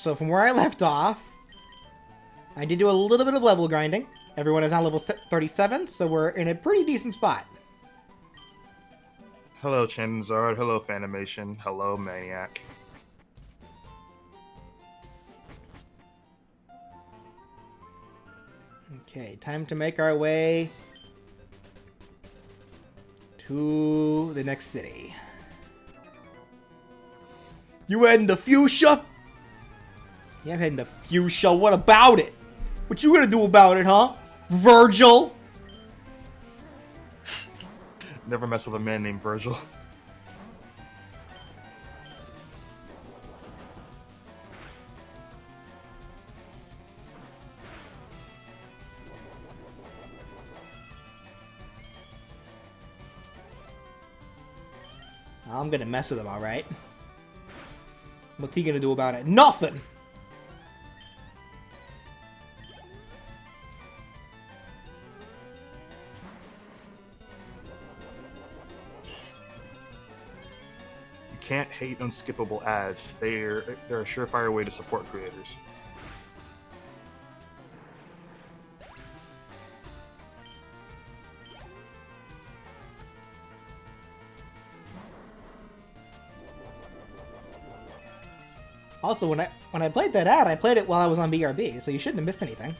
So from where I left off, I did do a little bit of level grinding. Everyone is on level 37, so we're in a pretty decent spot. Hello, Chanzard. Hello, Fanimation. Hello, Maniac. Okay, time to make our way to the next city. You heading to Fuchsia? Yeah, I'm heading to Fuchsia. What about it? What you gonna do about it, huh? Virgil? Never mess with a man named Virgil. I'm gonna mess with him, alright? What's he gonna do about it? Nothing! You can't hate unskippable ads. They're a surefire way to support creators. Also, when I played that ad, I played it while I was on BRB, so you shouldn't have missed anything.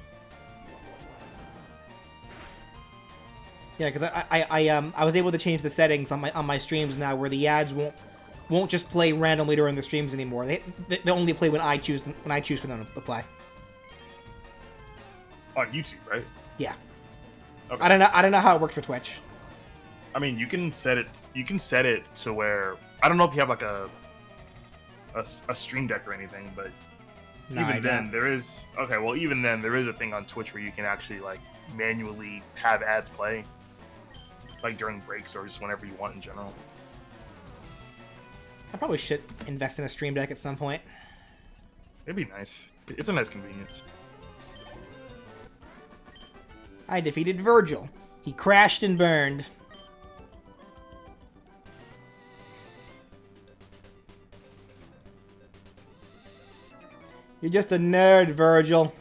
Yeah, because I was able to change the settings on my streams now, where the ads won't just play randomly during the streams anymore. They only play when I choose for them to play. On YouTube, right? Yeah. Okay. I don't know how it works for Twitch. I mean, you can set it. You can set it to where I don't know if you have like a stream deck or anything, but No, even then there is a thing on Twitch where you can actually like manually have ads play, like during breaks or just whenever you want in general. I probably should invest in a stream deck at some point. It'd be nice. It's a nice convenience. I defeated Virgil. He crashed and burned. You're just a nerd, Virgil.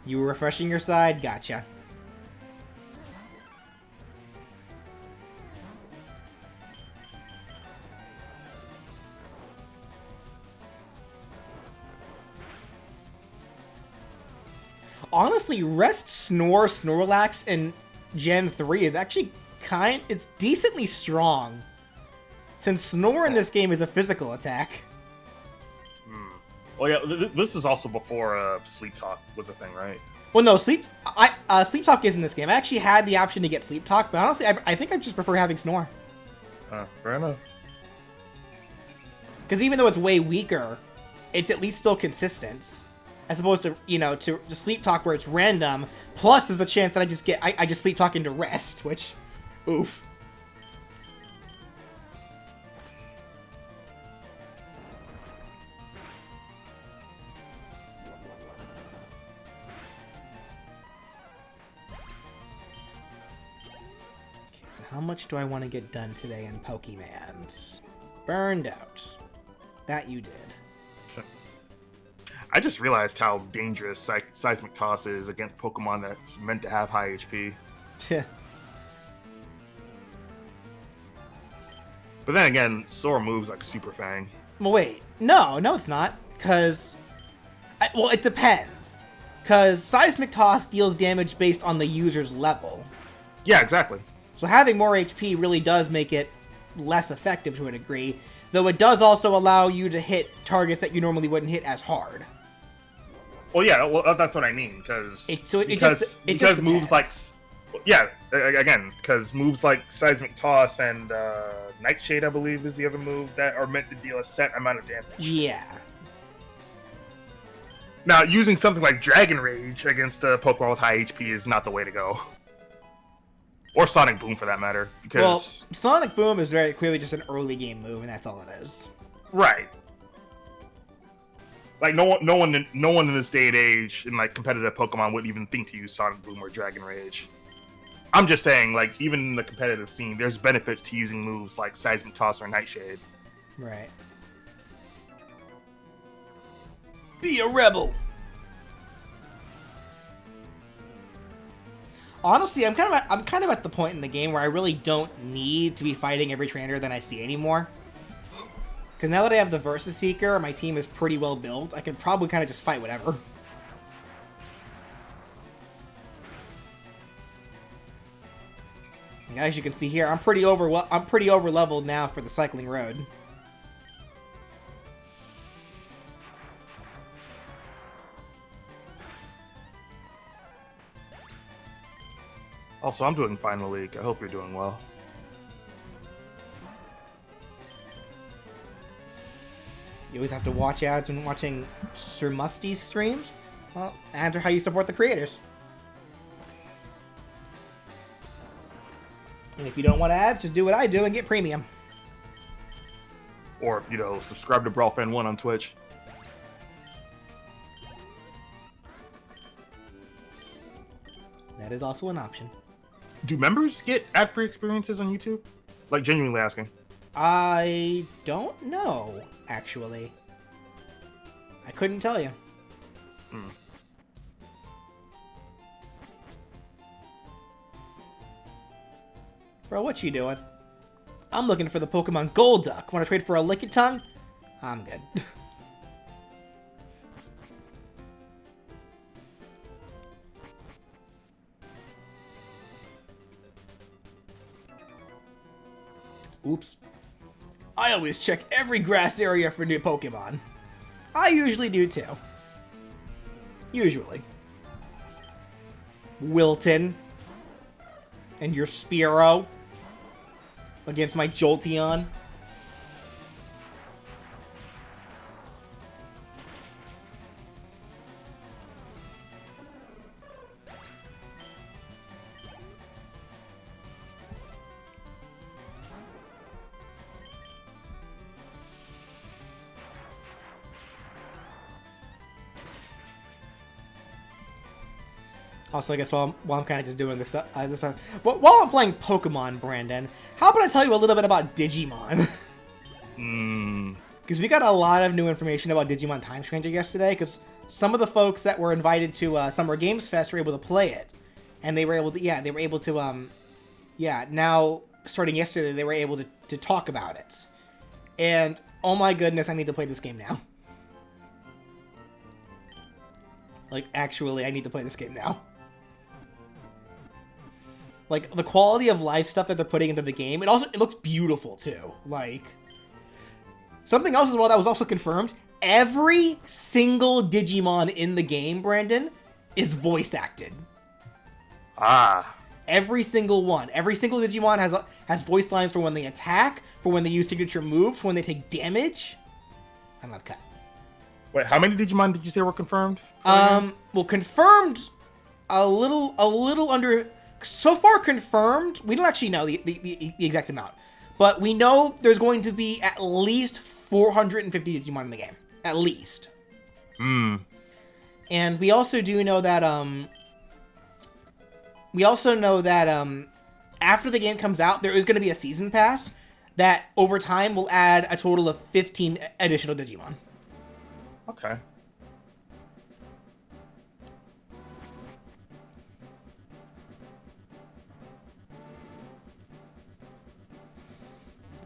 You were refreshing your side? Gotcha. Honestly, Rest, Snore, Snorlax, and Gen 3 is actually it's decently strong. Since Snore in this game is a physical attack. Well, yeah, this was also before Sleep Talk was a thing, right? Well, no, Sleep Talk is in this game. I actually had the option to get Sleep Talk, but honestly, I think I just prefer having Snore. Fair enough. Because even though it's way weaker, it's at least still consistent. As opposed to, to Sleep Talk where it's random, plus there's the chance that I just Sleep Talk into Rest, which, oof. So how much do I want to get done today in Pokemans? Burned out. That you did. I just realized how dangerous Seismic Toss is against Pokemon that's meant to have high HP. But then again, Sora moves like Super Fang. Well, wait. No, it's not. Because... well, it depends. Because Seismic Toss deals damage based on the user's level. Yeah, exactly. So having more HP really does make it less effective to a degree, though it does also allow you to hit targets that you normally wouldn't hit as hard. Well, yeah, that's what I mean, because moves like... Yeah, again, because moves like Seismic Toss and Nightshade, I believe, is the other move that are meant to deal a set amount of damage. Yeah. Now, using something like Dragon Rage against a Pokemon with high HP is not the way to go. Or Sonic Boom, for that matter. Because... Well, Sonic Boom is very clearly just an early game move, and that's all it is. Right. Like, no one in this day and age in, like, competitive Pokemon would even think to use Sonic Boom or Dragon Rage. I'm just saying, like, even in the competitive scene, there's benefits to using moves like Seismic Toss or Nightshade. Right. Be a rebel! Honestly, I'm kind of at the point in the game where I really don't need to be fighting every trainer that I see anymore. Because now that I have the Versus Seeker, my team is pretty well built. I can probably kind of just fight whatever. And as you can see here, I'm pretty over leveled now for the Cycling Road. Also, I'm doing fine in the league. I hope you're doing well. You always have to watch ads when watching Sir Musty's streams. Well, ads are how you support the creators. And if you don't want ads, just do what I do and get premium. Or, you know, subscribe to BrawlFan1 on Twitch. That is also an option. Do members get ad-free experiences on YouTube? Like, genuinely asking. I don't know, actually. I couldn't tell you. Bro, what you doing? I'm looking for the Pokemon Golduck. Want to trade for a Lickitung? I'm good. Oops. I always check every grass area for new Pokemon. I usually do too. Usually. Wilton. And your Spearow. Against my Jolteon. Also, I guess while I'm kind of just doing this stuff, while I'm playing Pokemon, Brandon, how about I tell you a little bit about Digimon? Because we got a lot of new information about Digimon Time Stranger yesterday, because some of the folks that were invited to Summer Games Fest were able to play it. And they were able to, now, starting yesterday, they were able to talk about it. And, oh my goodness, I need to play this game now. Like, actually, I need to play this game now. Like, the quality of life stuff that they're putting into the game, it looks beautiful, too. Like, something else as well that was also confirmed, every single Digimon in the game, Brandon, is voice acted. Ah. Every single one. Every single Digimon has voice lines for when they attack, for when they use signature moves, for when they take damage. I love cut. Wait, how many Digimon did you say were confirmed? Well, confirmed a little under. So far confirmed, we don't actually know the exact amount, but we know there's going to be at least 450 Digimon in the game, at least. And we also do know that after the game comes out, there is going to be a season pass that over time will add a total of 15 additional Digimon. Okay.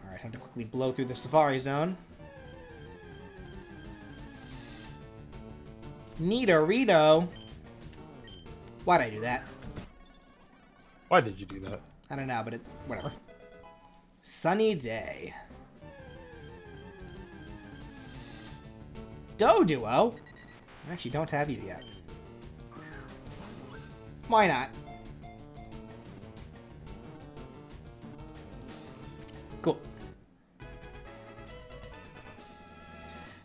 Alright, time to quickly blow through the Safari Zone. Nidorino. Why'd I do that? Why did you do that? I don't know, but whatever. Sunny day. Doduo? I actually don't have you yet. Why not? Cool.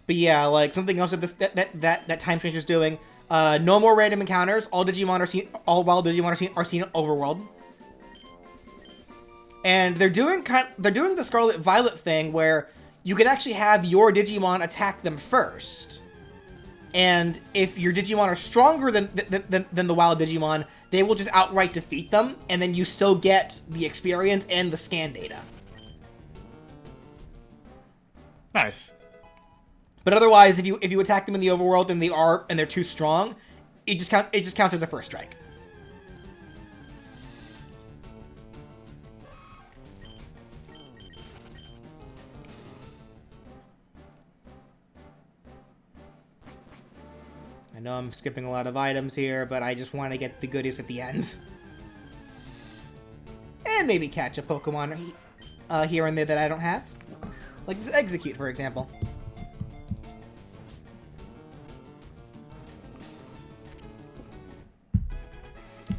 But yeah, like something else that Time Stranger's doing. No more random encounters. All wild Digimon are seen overworld. And they're doing the Scarlet Violet thing where you can actually have your Digimon attack them first. And if your Digimon are stronger than the wild Digimon, they will just outright defeat them, and then you still get the experience and the scan data. Nice. But otherwise, if you attack them in the overworld and they're too strong, it just counts as a first strike. I know I'm skipping a lot of items here, but I just want to get the goodies at the end. And maybe catch a Pokemon here and there that I don't have. Like Execute, for example.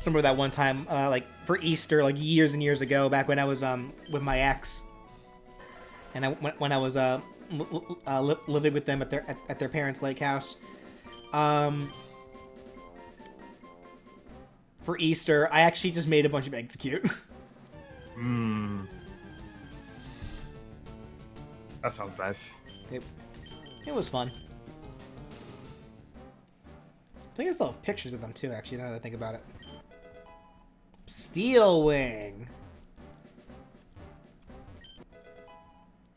Remember that one time, like, for Easter, like, years and years ago, back when I was, with my ex. And when I was, living with them at their parents' lake house. For Easter, I actually just made a bunch of Execute. That sounds nice. It was fun. I think I still have pictures of them too, actually, now that I think about it. Steel Wing.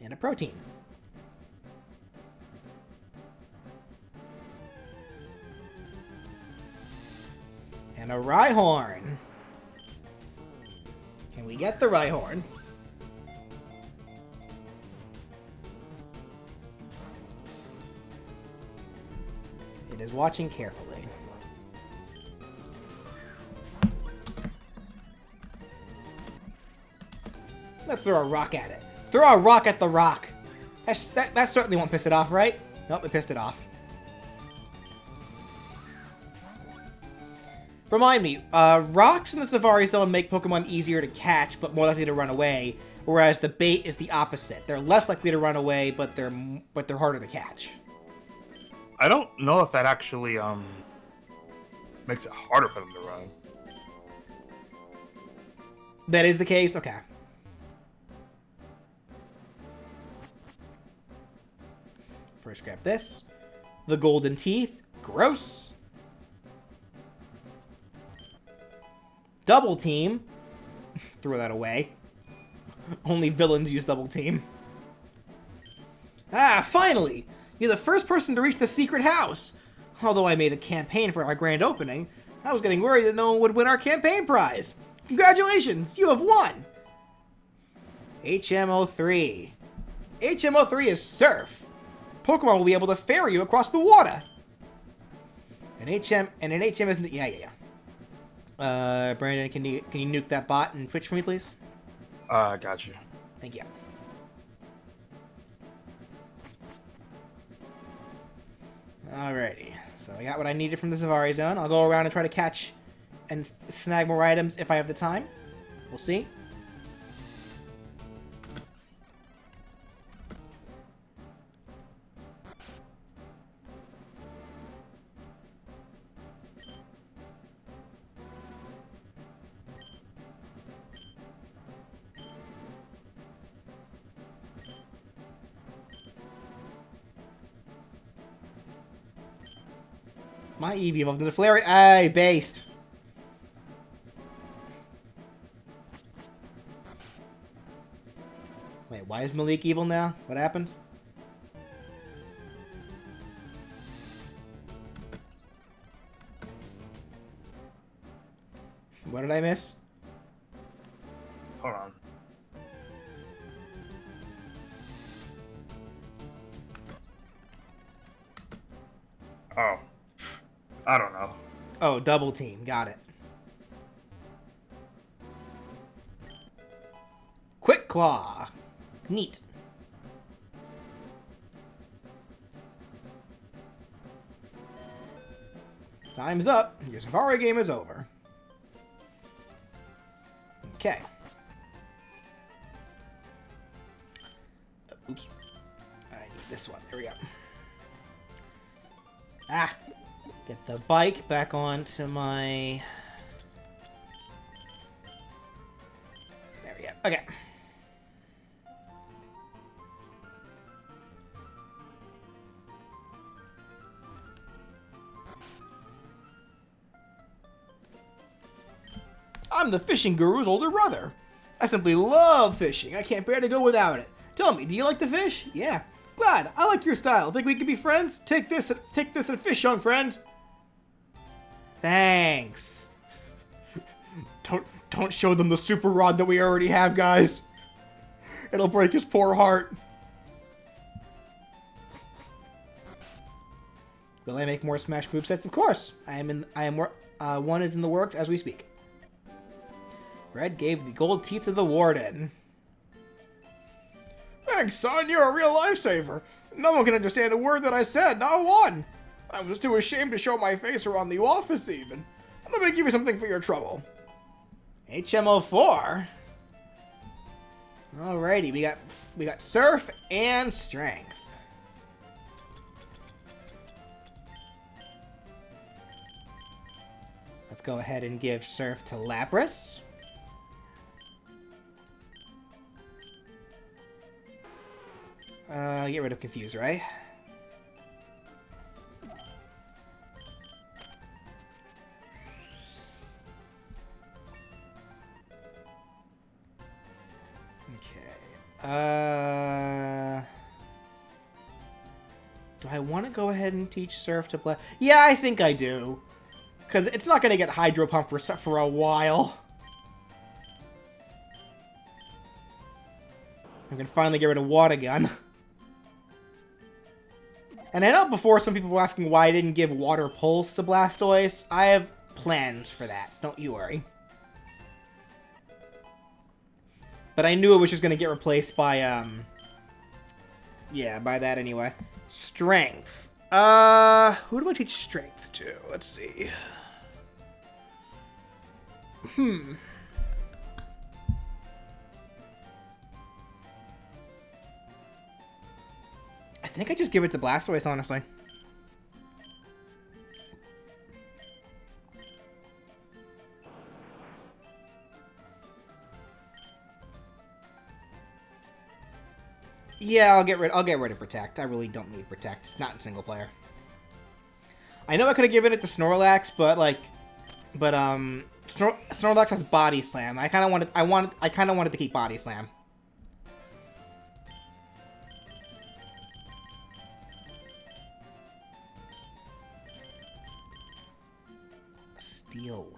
And a Protein. And a Rhyhorn. Can we get the Rhyhorn? It is watching carefully. Let's throw a rock at it. Throw a rock at the rock. That certainly won't piss it off, right? Nope, it pissed it off. Remind me, rocks in the Safari Zone make Pokemon easier to catch, but more likely to run away, whereas the bait is the opposite. They're less likely to run away, but they're harder to catch. I don't know if that actually makes it harder for them to run. That is the case? Okay. First grab this. The Golden Teeth. Gross. Double Team. Throw that away. Only villains use Double Team. Ah, finally! You're the first person to reach the secret house. Although I made a campaign for our grand opening, I was getting worried that no one would win our campaign prize. Congratulations, you have won! HM03. HM03 is Surf. Pokemon will be able to ferry you across the water. An HM isn't... Yeah. Brandon, can you nuke that bot and Twitch for me, please? Gotcha. Thank you. Alrighty. So I got what I needed from the Safari Zone. I'll go around and try to catch and snag more items if I have the time. We'll see. My Eevee evolved into Flare. Aye, based. Wait, why is Malik evil now? What happened? What did I miss? Hold on. Oh. I don't know. Oh, Double Team. Got it. Quick Claw. Neat. Time's up. Your Safari game is over. Okay. Oops. I need this one. There we go. Ah. Get the bike back onto my... There we go. Okay. I'm the fishing guru's older brother. I simply love fishing. I can't bear to go without it. Tell me, do you like to fish? Yeah. Glad. I like your style. Think we could be friends? Take this and fish, young friend. Thanks. Don't show them the super rod that we already have, guys. It'll break his poor heart. Will I make more Smash movesets? Of course. One is in the works as we speak. Red gave the gold teeth to the warden. Thanks, son. You're a real lifesaver. No one can understand a word that I said, not one. I was too ashamed to show my face around the office, even. Let me give you something for your trouble. HM04. Alrighty, we got Surf and Strength. Let's go ahead and give Surf to Lapras. Get rid of Confuse, right? Okay. Do I want to go ahead and teach Surf to play? Yeah, I think I do. Because it's not going to get Hydro Pump for a while. I can finally get rid of Water Gun. And I know before some people were asking why I didn't give Water Pulse to Blastoise. I have plans for that. Don't you worry. But I knew it was just going to get replaced by, yeah, by that anyway. Strength. Who do I teach Strength to? Let's see. I think I just give it to Blastoise, honestly. Yeah, I'll get rid of Protect. I really don't need Protect. Not in single player. I know I could have given it to Snorlax, but Snorlax has Body Slam. I kind of wanted to keep Body Slam. Steel Wing.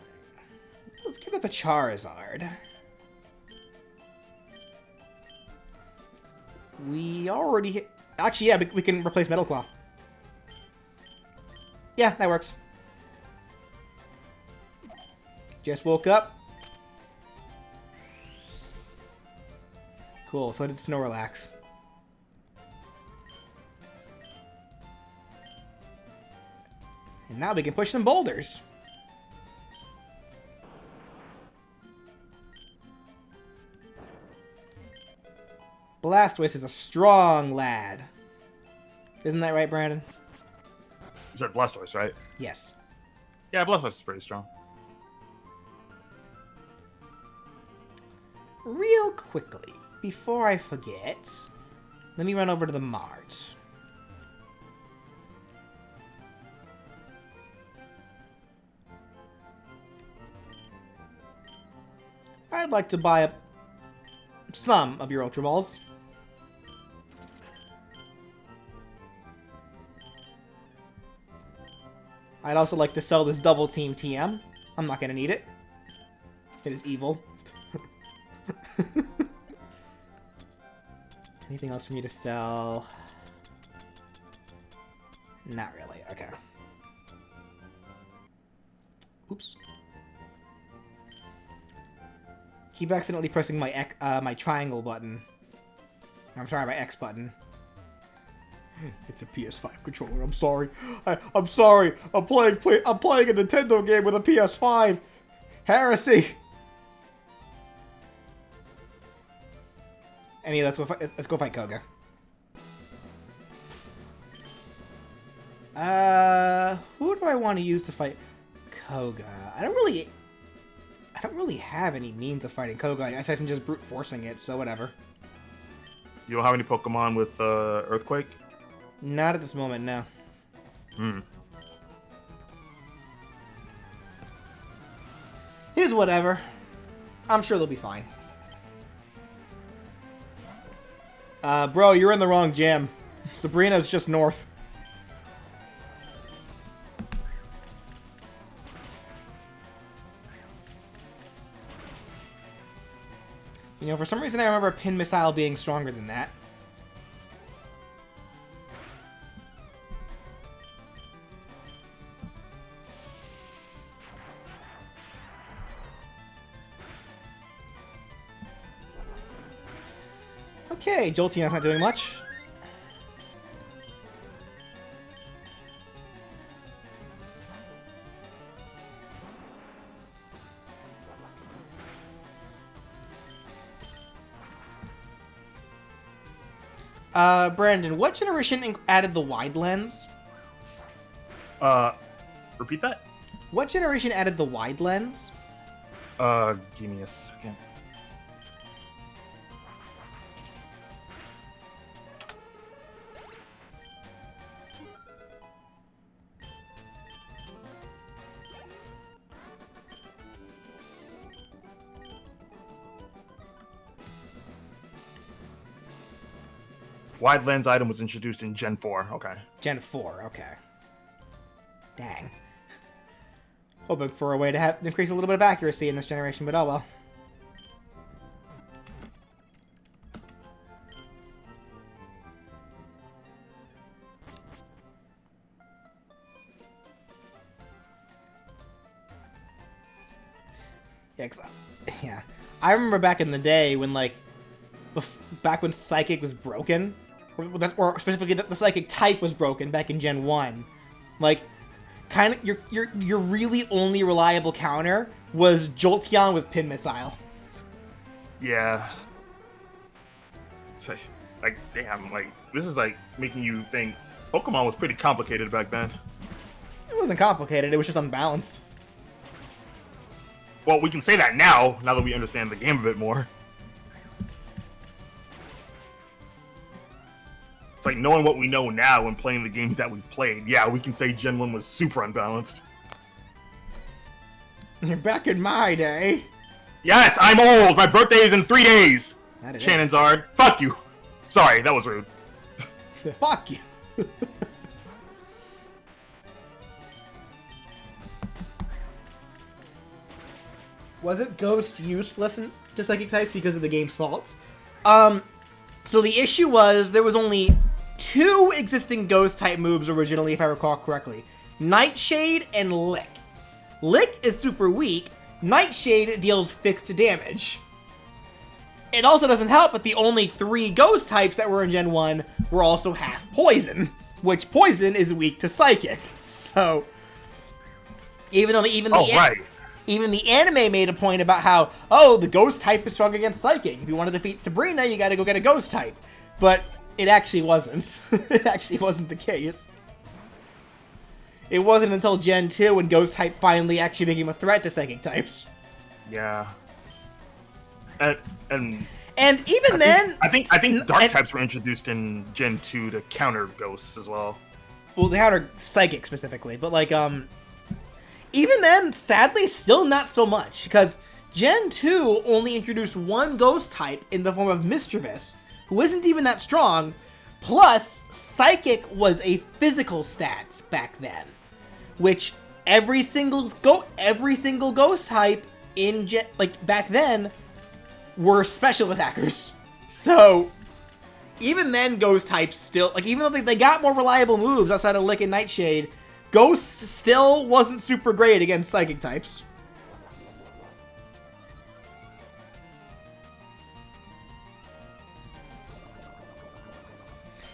Let's give it the Charizard. We already hit... Actually, yeah, we can replace Metal Claw. Yeah, that works. Just woke up. Cool, so I did Snorlax. And now we can push some boulders. Blastoise is a strong lad. Isn't that right, Brandon? You said Blastoise, right? Yes. Yeah, Blastoise is pretty strong. Real quickly, before I forget, let me run over to the Mart. I'd like to buy up some of your Ultra Balls. I'd also like to sell this Double Team TM. I'm not going to need it. It is evil. Anything else for me to sell? Not really. Okay. Oops. Keep accidentally pressing my my triangle button. I'm sorry, my X button. It's a PS5 controller. I'm sorry. I'm sorry. I'm playing a Nintendo game with a PS5. Heresy. Anyway, let's go fight Koga. Who do I want to use to fight Koga? I don't really have any means of fighting Koga. I guess I'm just brute forcing it, so whatever. You don't have any Pokemon with Earthquake? Not at this moment, no. Here's whatever. I'm sure they'll be fine. Bro, you're in the wrong gym. Sabrina's just north. You know, for some reason I remember Pin Missile being stronger than that. Okay, Jolteon's not doing much. Brandon, what generation added the wide lens? Repeat that? What generation added the wide lens? Give me a second. Wide lens item was introduced in Gen 4. Okay. Gen 4, okay. Dang. Hoping for a way to increase a little bit of accuracy in this generation, but oh well. Yeah, I remember back in the day when, like, back when Psychic was broken, or specifically the Psychic type was broken back in Gen 1. Like, kind of your really only reliable counter was Jolteon with Pin Missile. Yeah. It's like, damn, like, this is like making you think Pokemon was pretty complicated back then. It wasn't complicated, it was just unbalanced. Well, we can say that now that we understand the game a bit more. It's like knowing what we know now and playing the games that we've played. Yeah, we can say Gen 1 was super unbalanced. You're back in my day. Yes, I'm old! My birthday is in 3 days! That Shannonzard, fuck you! Sorry, that was rude. Fuck you. Was it Ghost useless to Psychic types because of the game's faults? So the issue was there was only 2 existing Ghost type moves originally, if I recall correctly. Nightshade and Lick. Lick is super weak. Nightshade deals fixed damage. It also doesn't help that the only 3 Ghost types that were in Gen 1 were also half Poison, which Poison is weak to Psychic. So, even though even the anime made a point about how, oh, the Ghost type is strong against Psychic. If you want to defeat Sabrina, you gotta go get a Ghost type. But it actually wasn't. It actually wasn't the case. It wasn't until Gen 2 when Ghost type finally actually became a threat to Psychic types. Yeah. And even then... I think Dark types were introduced in Gen 2 to counter Ghosts as well. Well, to counter Psychic specifically, but like, even then, sadly, still not so much, because Gen 2 only introduced 1 Ghost type in the form of Mischievous, who isn't even that strong, plus Psychic was a physical stat back then, which every single Ghost type in back then were special attackers. So even then, Ghost types still, like, even though they got more reliable moves outside of Lick and Nightshade, Ghost still wasn't super great against Psychic types.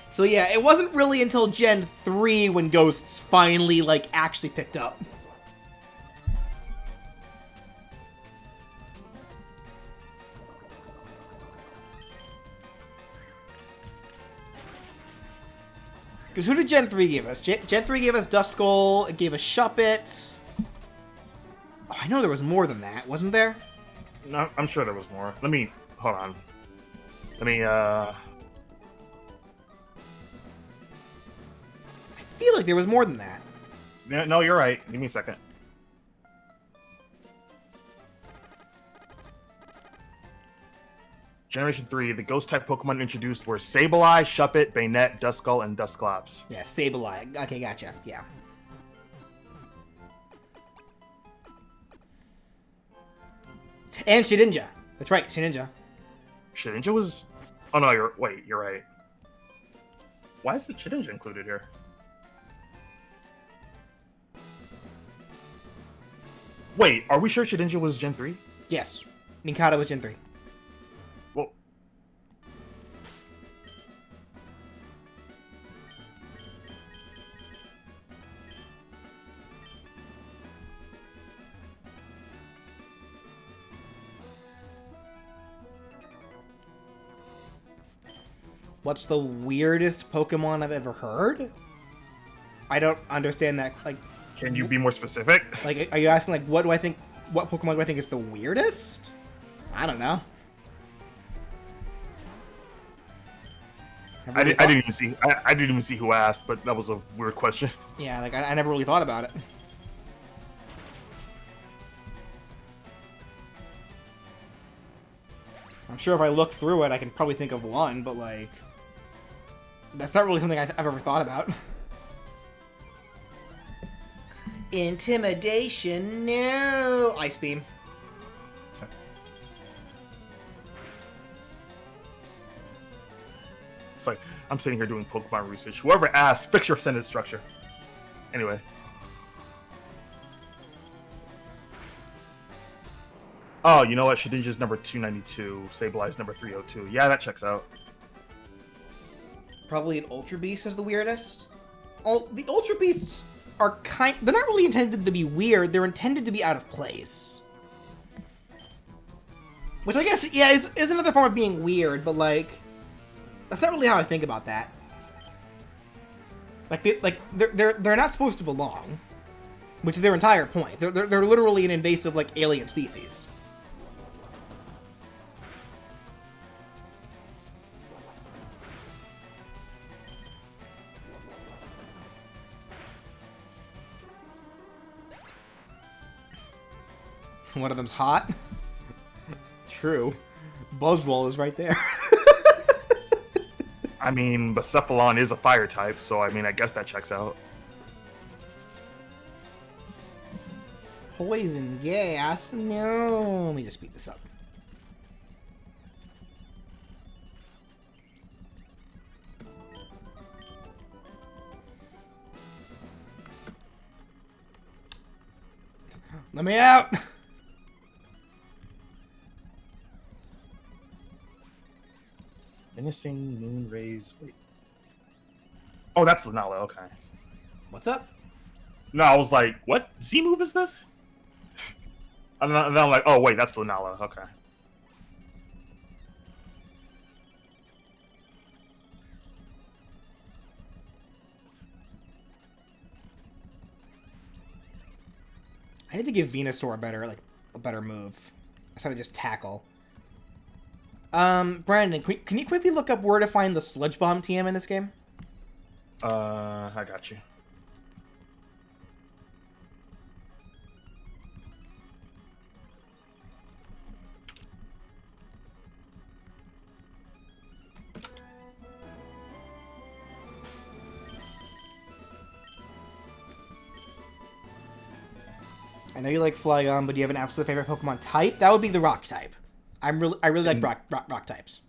So yeah, it wasn't really until Gen 3 when Ghosts finally, like, actually picked up. Because who did Gen 3 give us? Gen 3 gave us Duskull, it gave us Shuppet. Oh, I know there was more than that, wasn't there? No, I'm sure there was more. Hold on. I feel like there was more than that. No, you're right. Give me a second. Generation 3, the Ghost-type Pokemon introduced were Sableye, Shuppet, Banette, Duskull, and Dusclops. Yeah, Sableye. Okay, gotcha. Yeah. And Shedinja. That's right, Shedinja. Shedinja was... Oh, no, you're right. Why isn't Shedinja included here? Wait, are we sure Shedinja was Gen 3? Yes. Nincada was Gen 3. Well... What's the weirdest Pokemon I've ever heard? I don't understand that. Like, can you be more specific? Like, are you asking like what Pokemon do I think is the weirdest? I don't know. I didn't even see. I didn't even see who asked, but that was a weird question. Yeah, like I never really thought about it. I'm sure if I look through it, I can probably think of one, but like, that's not really something I've ever thought about. Intimidation, no! Ice Beam. It's like, I'm sitting here doing Pokemon research. Whoever asked, fix your sentence structure. Anyway. Oh, you know what? Shedinja's number 292. Sableye's number 302. Yeah, that checks out. Probably an Ultra Beast is the weirdest. The Ultra Beasts are they're not really intended to be weird, they're intended to be out of place. Which I guess, yeah, is another form of being weird, but like, that's not really how I think about that. Like, they're not supposed to belong. Which is their entire point. They're literally an invasive, like, alien species. One of them's hot. True. Buzzwole is right there. I mean, Bucephalon is a fire type, so I mean, I guess that checks out. Poison gas? No. Let me just speed this up. Let me out! Menacing moon rays. Wait. Oh, that's Lunala. Okay. What's up? No, I was like, what Z move is this? And then I'm like, oh wait, that's Lunala. Okay. I need to give Venusaur a better move. Instead of just tackle. Brandon, can you quickly look up where to find the Sludge Bomb TM in this game? I got you. I know you like Flygon, but do you have an absolute favorite Pokemon type? That would be the Rock type. I really like rock types.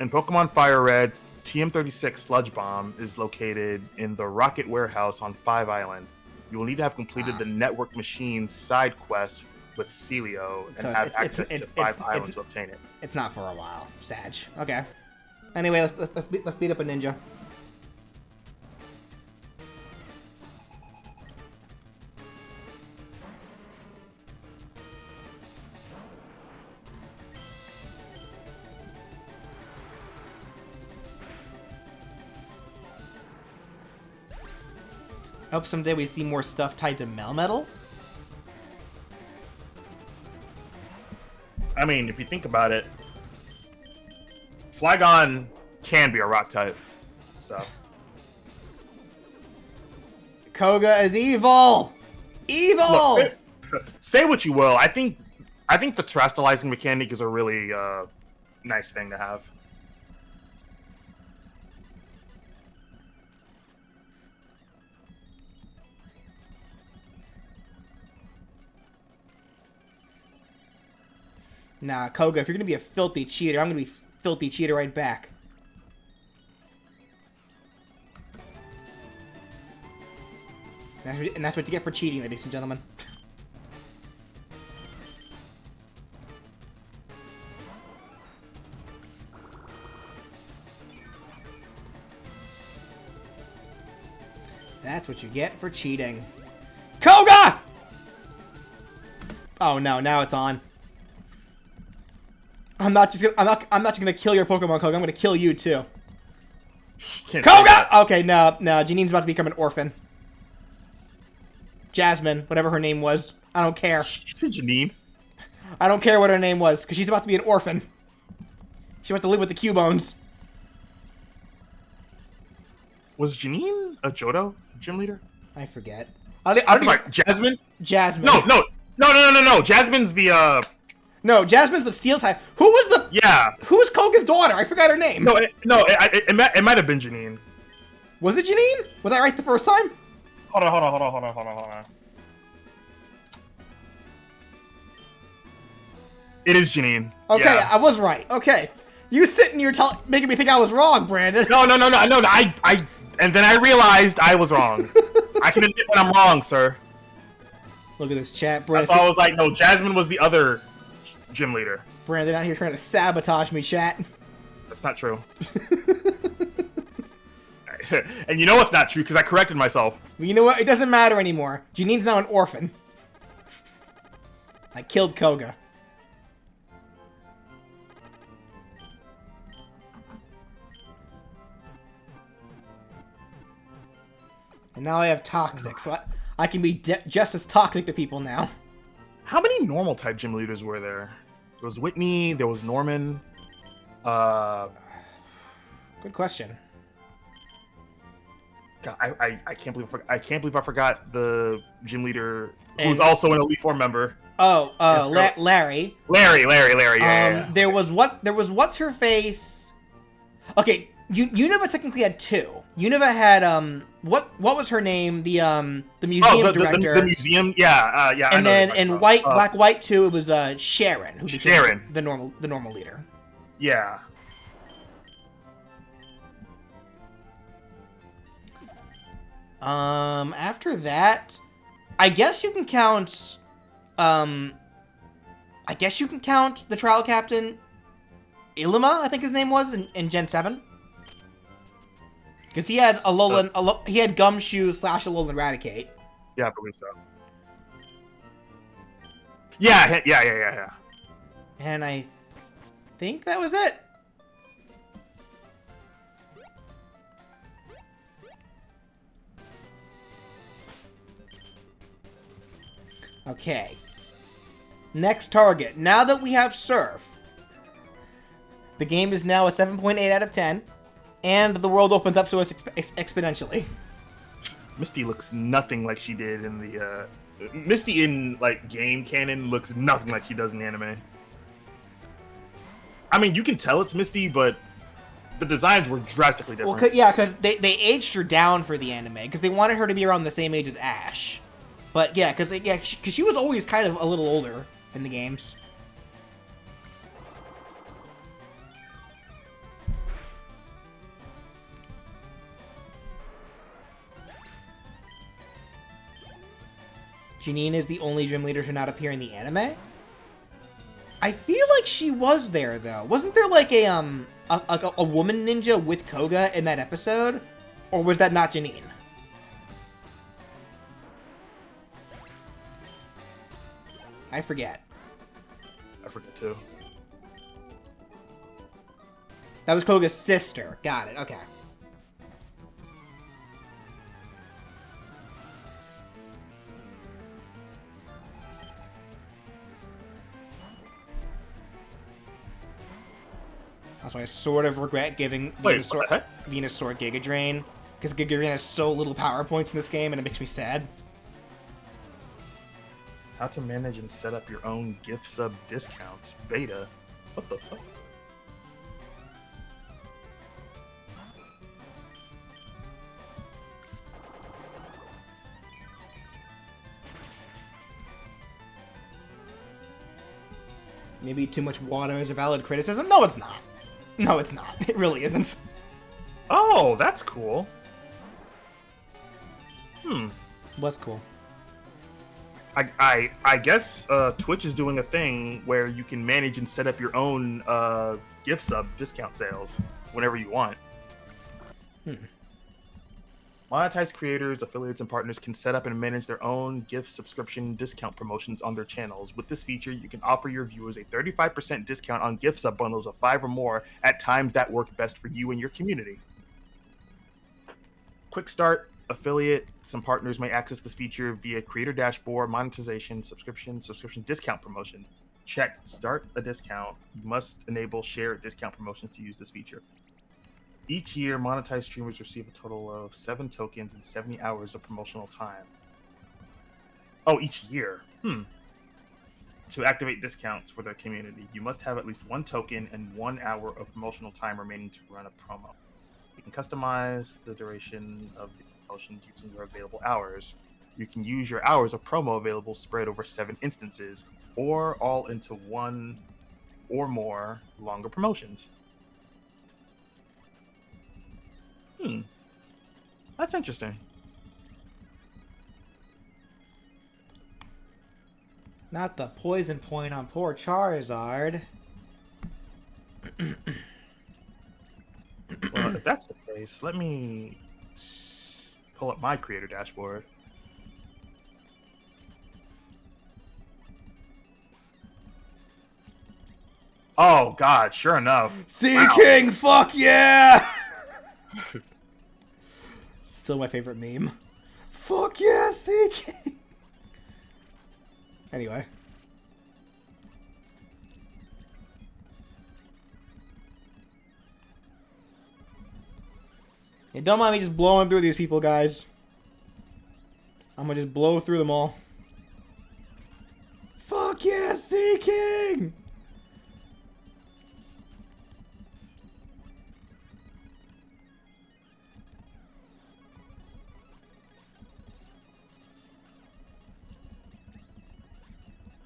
In Pokemon Firered, TM36 Sludge Bomb is located in the Rocket Warehouse on 5 Island. You will need to have completed the Network Machine side quest with Celio and have access to 5 Islands to obtain it. It's not for a while. Sag. Okay. Anyway, let's beat up a ninja. I hope someday we see more stuff tied to Melmetal. I mean, if you think about it, Flygon can be a rock type, so. Koga is evil! Evil! Look, say what you will. I think the terastallizing mechanic is a really nice thing to have. Nah, Koga, if you're gonna be a filthy cheater, I'm gonna be filthy cheater right back. And that's what you get for cheating, ladies and gentlemen. That's what you get for cheating. Koga! Oh no, now it's on. I'm not just gonna kill your Pokemon, Koga. I'm gonna kill you too. Koga! Okay, no, Janine's about to become an orphan. Jasmine, whatever her name was. I don't care. You said Janine? I don't care what her name was, because she's about to be an orphan. She's about to live with the Cubones. Was Janine a Johto gym leader? I forget. I don't know. Jasmine? Jasmine. No. Jasmine's the, No, Jasmine's the Steel type. Who was the... Yeah. Who was Koga's daughter? I forgot her name. It might have been Janine. Was it Janine? Was I right the first time? Hold on. It is Janine. Okay, yeah. I was right. Okay. You sitting here making me think I was wrong, Brandon. No. And then I realized I was wrong. I can admit when I'm wrong, sir. Look at this chat, Brandon. That's why I was like, no, Jasmine was the other gym leader. Brandon out here trying to sabotage me, chat. That's not true. And you know what's not true, because I corrected myself. You know what? It doesn't matter anymore. Janine's now an orphan. I killed Koga. And now I have Toxic, so I can be just as toxic to people now. How many normal type gym leaders were there? There was Whitney, there was Norman. Good question. God, I can't believe I forgot the gym leader who's also an Elite Four member. Oh, Larry. Larry, yeah. There was what's her face? Okay, Unova technically had two. Unova had what was her name? The museum director. The museum, yeah. And then in Black White 2, it was Sharon who became the normal leader. Yeah. After that, I guess you can count the trial captain Ilima, I think his name was, in Gen 7. Because he had he had Gumshoe / Alolan Eradicate. Yeah, I believe so. Yeah. And I think that was it. Okay. Next target. Now that we have Surf, the game is now a 7.8 out of 10, and the world opens up to us exponentially. Misty looks nothing like she did in the Misty in like game canon looks nothing like she does in the anime. I mean, you can tell it's Misty, but the designs were drastically different. Well, yeah, because they aged her down for the anime because they wanted her to be around the same age as Ash. But yeah, because she was always kind of a little older in the games. Janine is the only gym leader to not appear in the anime? I feel like she was there, though. Wasn't there like a woman ninja with Koga in that episode? Or was that not Janine? I forget. I forget too. That was Koga's sister. Got it. Okay. Also, I sort of regret giving Venusaur Giga Drain, because Giga Drain has so little power points in this game, and it makes me sad. How to manage and set up your own gift sub discounts. Beta. What the fuck? Maybe too much water is a valid criticism? No, it's not. No, it's not. It really isn't. Oh, that's cool. What's cool? I guess Twitch is doing a thing where you can manage and set up your own gift sub discount sales whenever you want. Monetized creators, affiliates, and partners can set up and manage their own gift subscription discount promotions on their channels. With this feature, you can offer your viewers a 35% discount on gift sub bundles of 5 or more at times that work best for you and your community. Quick start. Affiliates and partners may access this feature via creator dashboard, monetization, subscription discount promotions. Check start a discount. You must enable share discount promotions to use this feature. Each year, monetized streamers receive a total of 7 tokens and 70 hours of promotional time. Oh, each year. To activate discounts for their community, you must have at least 1 token and 1 hour of promotional time remaining to run a promo. You can customize the duration of the promotions using your available hours. You can use your hours of promo available spread over 7 instances, or all into 1 or more longer promotions. That's interesting. Not the poison point on poor Charizard. Well, if that's the case, let me pull up my creator dashboard. Oh, God, sure enough. Sea King, fuck yeah! Still my favorite meme. Fuck yeah, Sea King! Anyway. Yeah, don't mind me just blowing through these people, guys. I'm gonna just blow through them all. Fuck yeah, Sea King!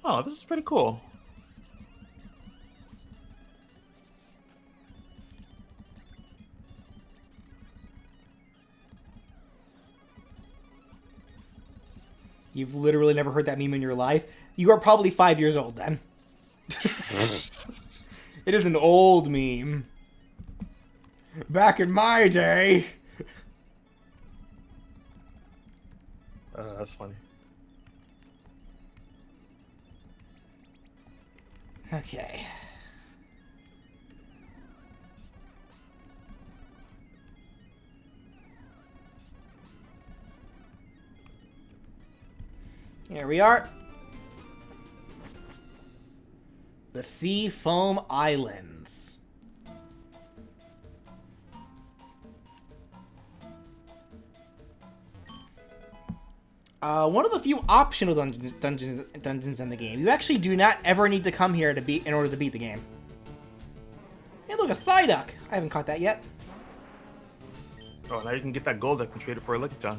Oh, this is pretty cool. You've literally never heard that meme in your life? You are probably 5 years old then. It is an old meme. Back in my day. That's funny. Okay. Here we are. The Sea Foam Islands. One of the few optional dungeons in the game. You actually do not ever need to come here to beat in order to beat the game. Hey, look, a Psyduck. I haven't caught that yet. Oh, now you can get that gold duck and trade it for a Lickitung.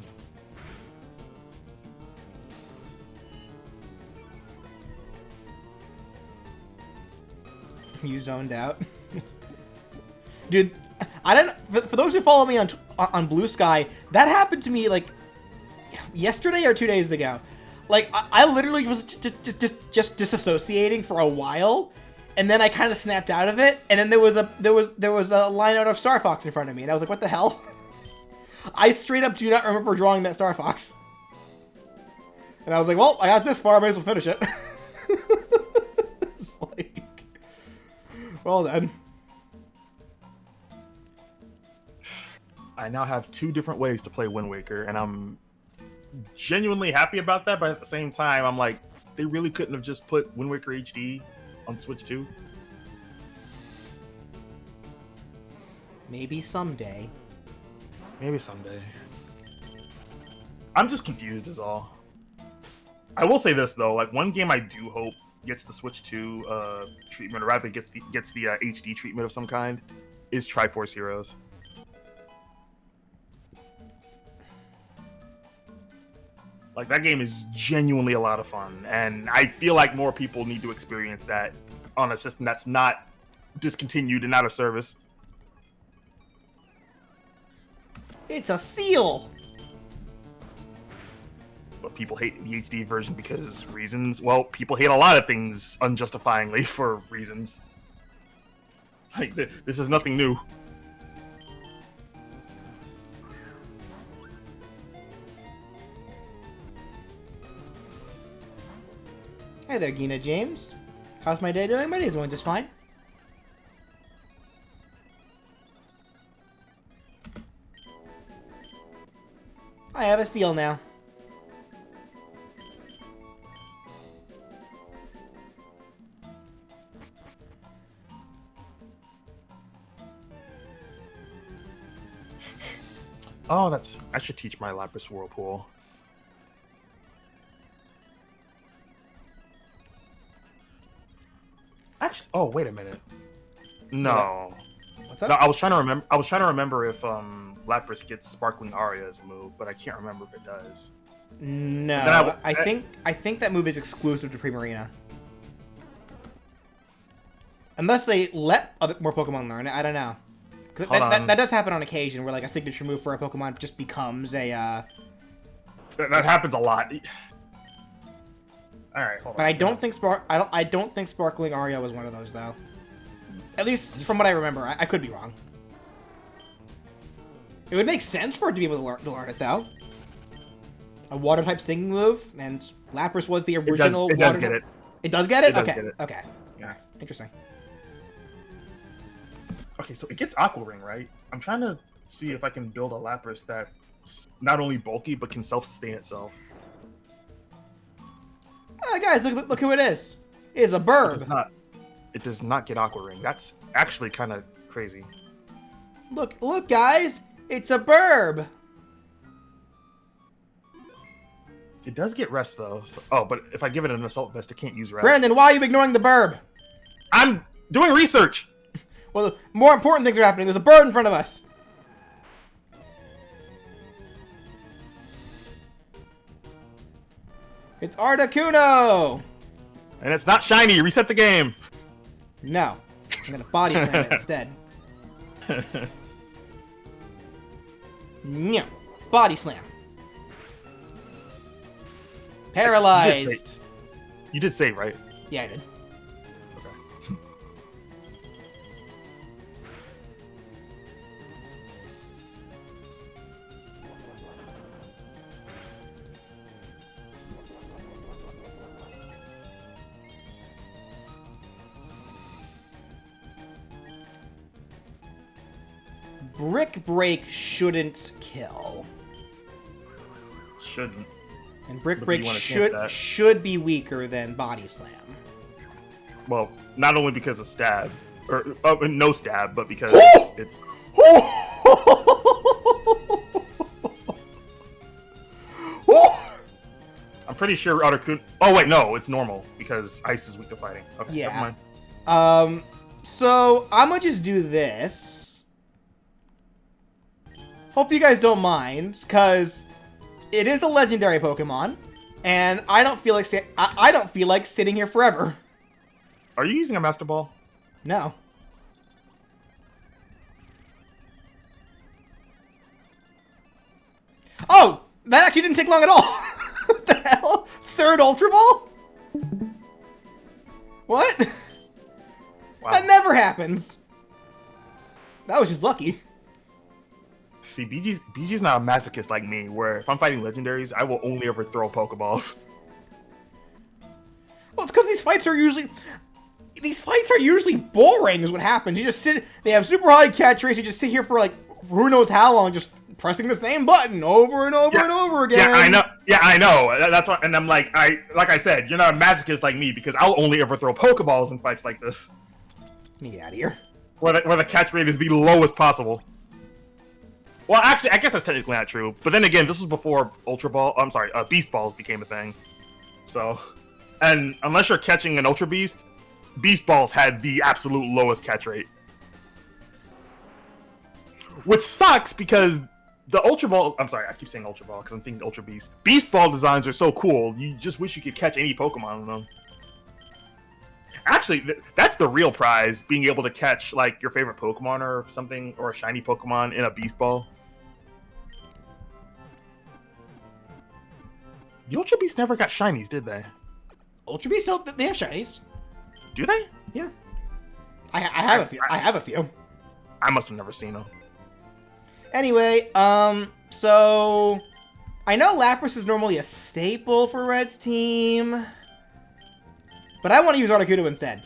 You zoned out. Dude, I don't. For those who follow me on Blue Sky, that happened to me like yesterday or 2 days ago. Like I literally was just disassociating for a while, and then I kind of snapped out of it. And then there was a line out of Star Fox in front of me, and I was like, "What the hell?" I straight up do not remember drawing that Star Fox. And I was like, "Well, I got this far. I might as well finish it." It's like, well then. I now have 2 different ways to play Wind Waker, and I'm genuinely happy about that, but at the same time, I'm like, they really couldn't have just put Wind Waker HD on Switch 2? Maybe someday. Maybe someday. I'm just confused is all. I will say this, though, like, one game I do hope gets the Switch 2 treatment, or rather gets the HD treatment of some kind, is Triforce Heroes. Like, that game is genuinely a lot of fun, and I feel like more people need to experience that on a system that's not discontinued and out of service. It's a seal! But people hate the HD version because reasons. Well, people hate a lot of things unjustifyingly for reasons. Like, this is nothing new. Hey there, Gina James. How's my day doing? My day's going just fine. I have a seal now. Oh, I should teach my Lapras Whirlpool. Actually, oh, wait a minute. No. What's up? No, I was trying to remember if Lapras gets Sparkling Aria as a move, but I can't remember if it does. No, I think that move is exclusive to Primarina. Unless they let more Pokemon learn it, I don't know. That does happen on occasion, where like a signature move for a Pokemon just becomes a. That happens a lot. All right, hold on. But I don't think Sparkling Aria was one of those though. At least from what I remember, I could be wrong. It would make sense for it to be able to learn it though. A water type singing move, and Lapras was the original. It does get it. It does get it. It does okay. Get it. Okay. Yeah. Interesting. Okay, so it gets Aqua Ring, right? I'm trying to see if I can build a Lapras that's not only bulky but can self-sustain itself. Guys, look who it is. It is a burb. It does not get Aqua Ring. That's actually kind of crazy. Look, guys, it's a burb. It does get rest though. So, oh, but if I give it an assault vest, it can't use rest. Brandon, why are you ignoring the burb? I'm doing research. Well, more important things are happening. There's a bird in front of us. It's Articuno! And it's not shiny. Reset the game. No. I'm gonna body slam it instead. Yeah. Body slam. Paralyzed. You did say, right? Yeah, I did. Okay. Brick Break shouldn't kill. Shouldn't. And Brick Break should be weaker than Body Slam. Well, not only because of stab, or no stab, but because it's. I'm pretty sure Articuno. Oh wait, no, it's normal because ice is weak to fighting. Okay, yeah. Never mind. So I'm gonna just do this. Hope you guys don't mind, cause it is a legendary Pokemon, and I don't feel like sitting here forever. Are you using a Master Ball? No. Oh, that actually didn't take long at all. What the hell? Third Ultra Ball? What? Wow. That never happens. That was just lucky. See, BG's not a masochist like me, where if I'm fighting legendaries, I will only ever throw Pokeballs. Well, it's because these fights are usually boring is what happens. You just sit, they have super high catch rates, you just sit here for like, who knows how long, just pressing the same button over and over and over again. Yeah, I know. That's why, and I'm like I said, you're not a masochist like me, because I'll only ever throw Pokeballs in fights like this. Get out of here. Where the catch rate is the lowest possible. Well, actually, I guess that's technically not true. But then again, this was before Beast Balls became a thing. So, and unless you're catching an Ultra Beast, Beast Balls had the absolute lowest catch rate. Which sucks because the Ultra Ball... I'm sorry, I keep saying Ultra Ball because I'm thinking Ultra Beast. Beast Ball designs are so cool, you just wish you could catch any Pokemon in them. Actually, that's the real prize, being able to catch, like, your favorite Pokemon or something, or a shiny Pokemon in a Beast Ball. The Ultra Beasts never got shinies, did they? Ultra Beasts, no, they have shinies. Do they? Yeah. I have a few. I have a few. I must have never seen them. Anyway, so I know Lapras is normally a staple for Red's team, but I want to use Articuno instead.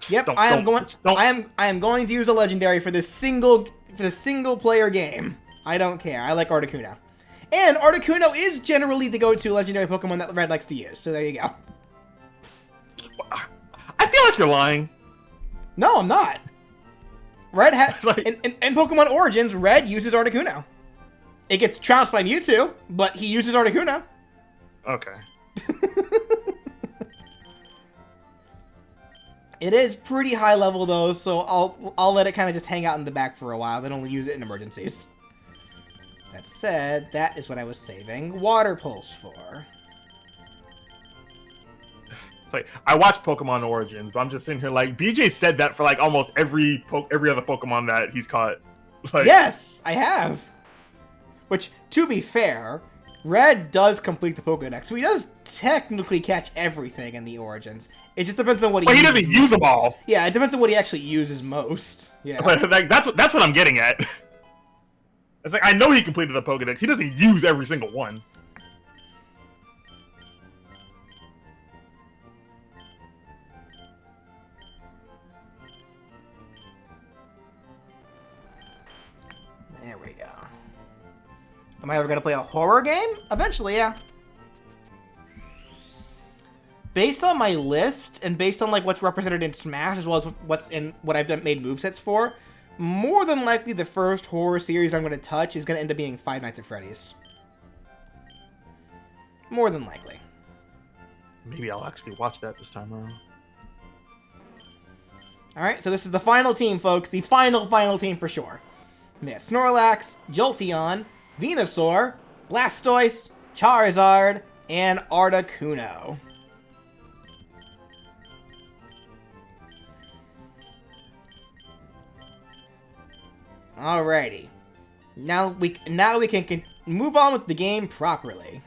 Yep, I am going to use a legendary for this single player game. I don't care. I like Articuno. And Articuno is generally the go-to legendary Pokemon that Red likes to use, so there you go. I feel like you're lying. No, I'm not. Red has like... in Pokemon Origins, Red uses Articuno. It gets trounced by Mewtwo, but he uses Articuno. Okay. It is pretty high level though, so I'll let it kind of just hang out in the back for a while, then only use it in emergencies. That said, that is what I was saving Water Pulse for. It's like, I watch Pokemon Origins, but I'm just sitting here like, BJ said that for like almost every other Pokemon that he's caught. Like... Yes, I have. Which, to be fair, Red does complete the Pokédex, so he does technically catch everything in the Origins. It just depends on what he uses. But he doesn't use them all. Yeah, it depends on what he actually uses most. Yeah. Like, that's what I'm getting at. It's like, I know he completed the Pokédex. He doesn't use every single one. There we go. Am I ever going to play a horror game? Eventually, yeah. Based on my list, and based on like what's represented in Smash, as well as what's in what I've made movesets for, more than likely the first horror series I'm going to touch is going to end up being Five Nights at Freddy's. More than likely. Maybe I'll actually watch that this time around. Alright, so this is the final team, folks. The final team for sure. We have Snorlax, Jolteon, Venusaur, Blastoise, Charizard, and Articuno. Alrighty. Now we can move on with the game properly.